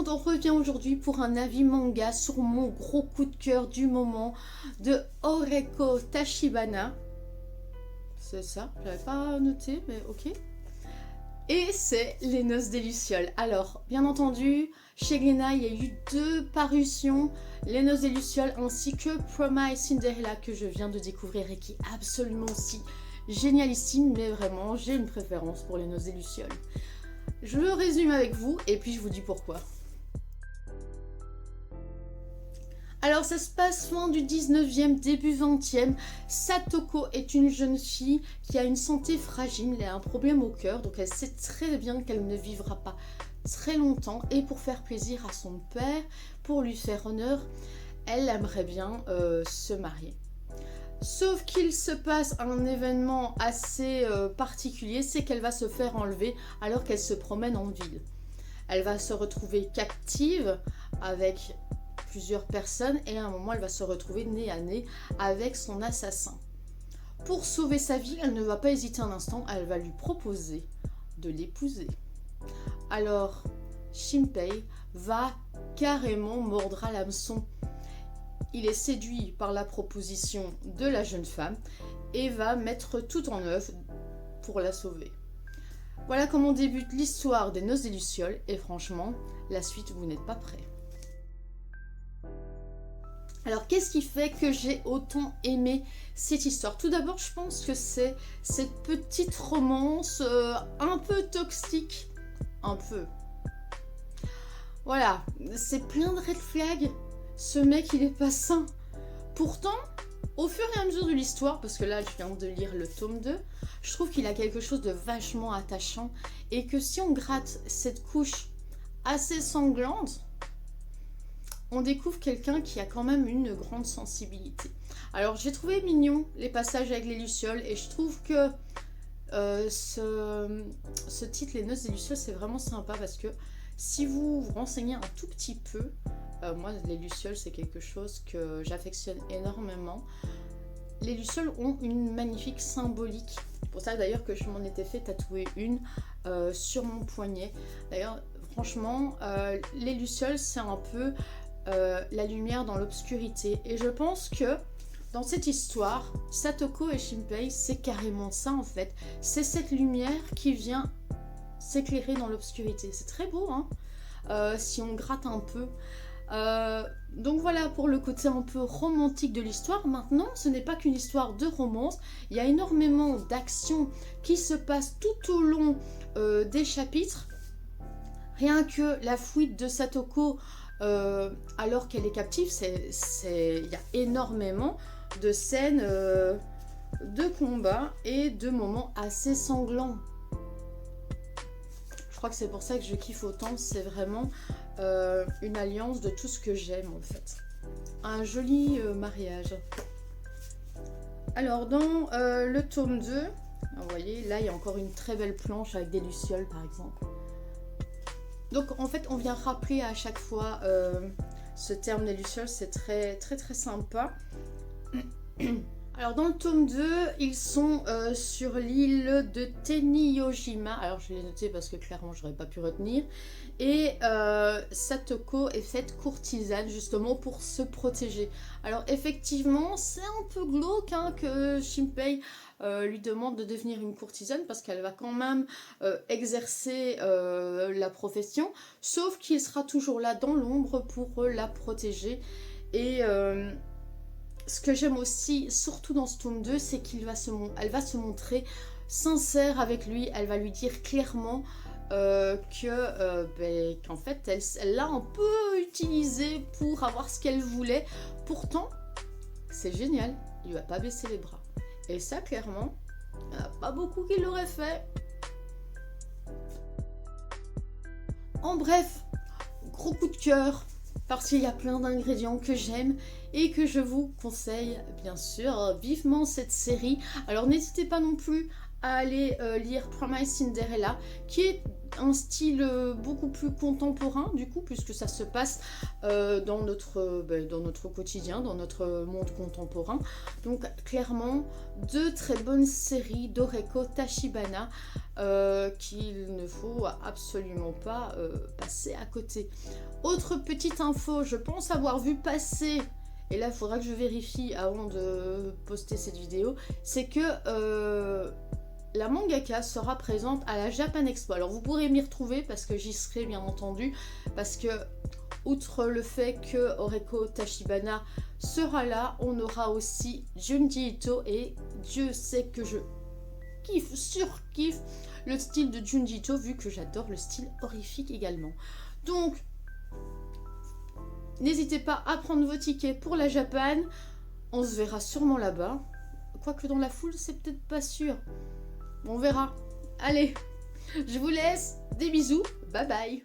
monde, on revient aujourd'hui pour un avis manga sur mon gros coup de cœur du moment de Oreko Tachibana. C'est ça, j'avais pas noté, mais ok. Et c'est Les Noces des Lucioles. Alors, bien entendu, chez Glénat, il y a eu 2 parutions, Les Noces des Lucioles ainsi que Promise Cinderella que je viens de découvrir et qui est absolument aussi génialissime, mais vraiment, j'ai une préférence pour Les Noces des Lucioles. Je le résume avec vous et puis je vous dis pourquoi. Alors ça se passe fin du 19e, début 20e. Satoko est une jeune fille qui a une santé fragile, elle a un problème au cœur, donc elle sait très bien qu'elle ne vivra pas très longtemps. Et pour faire plaisir à son père, pour lui faire honneur, elle aimerait bien se marier. Sauf qu'il se passe un événement assez particulier, c'est qu'elle va se faire enlever alors qu'elle se promène en ville. Elle va se retrouver captive avec plusieurs personnes et à un moment elle va se retrouver nez à nez avec son assassin. Pour sauver sa vie, elle ne va pas hésiter un instant, elle va lui proposer de l'épouser. Alors Shinpei va carrément mordre à l'hameçon. Il est séduit par la proposition de la jeune femme et va mettre tout en œuvre pour la sauver. Voilà comment débute l'histoire des Noces des Lucioles et franchement, la suite, vous n'êtes pas prêts. Alors, qu'est-ce qui fait que j'ai autant aimé cette histoire? Tout d'abord, je pense que c'est cette petite romance un peu toxique. Un peu. Voilà, c'est plein de red flags. Ce mec, il est pas sain. Pourtant, au fur et à mesure de l'histoire, parce que là, je viens de lire le tome 2, je trouve qu'il a quelque chose de vachement attachant et que si on gratte cette couche assez sanglante, on découvre quelqu'un qui a quand même une grande sensibilité. Alors, j'ai trouvé mignon les passages avec les Lucioles et je trouve que ce titre, Les Noces des Lucioles, c'est vraiment sympa parce que si vous vous renseignez un tout petit peu, moi, les Lucioles, c'est quelque chose que j'affectionne énormément. Les Lucioles ont une magnifique symbolique. C'est pour ça d'ailleurs que je m'en étais fait tatouer une sur mon poignet. D'ailleurs, franchement, les Lucioles, c'est un peu la lumière dans l'obscurité. Et je pense que dans cette histoire, Satoko et Shinpei, c'est carrément ça en fait. C'est cette lumière qui vient s'éclairer dans l'obscurité. C'est très beau, hein, si on gratte un peu. Donc voilà pour le côté un peu romantique de l'histoire. Maintenant, ce n'est pas qu'une histoire de romance. Il y a énormément d'actions qui se passent tout au long des chapitres. Rien que la fuite de Satoko alors qu'elle est captive, il y a énormément de scènes de combat et de moments assez sanglants. Je crois que c'est pour ça que je kiffe autant. C'est vraiment une alliance de tout ce que j'aime en fait. Un joli mariage. Alors dans le tome 2, vous voyez là il y a encore une très belle planche avec des lucioles par exemple. Donc en fait on vient rappeler à chaque fois ce terme des lucioles, c'est très très très sympa. Alors dans le tome 2, ils sont sur l'île de Teniyojima. Alors je l'ai noté parce que clairement j'aurais pas pu retenir. Et Satoko est faite courtisane justement pour se protéger. Alors effectivement c'est un peu glauque hein, que Shinpei lui demande de devenir une courtisane parce qu'elle va quand même exercer la profession. Sauf qu'il sera toujours là dans l'ombre pour la protéger. Et ce que j'aime aussi, surtout dans ce tome 2, c'est qu'elle va se montrer sincère avec lui. Elle va lui dire clairement qu'en fait, elle l'a un peu utilisé pour avoir ce qu'elle voulait. Pourtant, c'est génial, il va pas baisser les bras. Et ça, clairement, il n'y en a pas beaucoup qui l'auraient fait. En bref, gros coup de cœur. Parce qu'il y a plein d'ingrédients que j'aime et que je vous conseille bien sûr vivement cette série. Alors n'hésitez pas non plus à aller lire Promise Cinderella, qui est un style beaucoup plus contemporain du coup, puisque ça se passe dans notre quotidien, dans notre monde contemporain. Donc clairement, deux très bonnes séries d'Oreko Tachibana qu'il ne faut absolument pas passer à côté. Autre petite info, je pense avoir vu passer, et là il faudra que je vérifie avant de poster cette vidéo, c'est que la mangaka sera présente à la Japan Expo. Alors vous pourrez m'y retrouver parce que j'y serai bien entendu, parce que outre le fait que Oreko Tachibana sera là, on aura aussi Junji Ito, et Dieu sait que je surkiffe le style de Junji Ito, vu que j'adore le style horrifique également. Donc n'hésitez pas à prendre vos tickets pour la Japan, on se verra sûrement là-bas, quoique dans la foule c'est peut-être pas sûr. On verra. Allez, je vous laisse. Des bisous. Bye bye.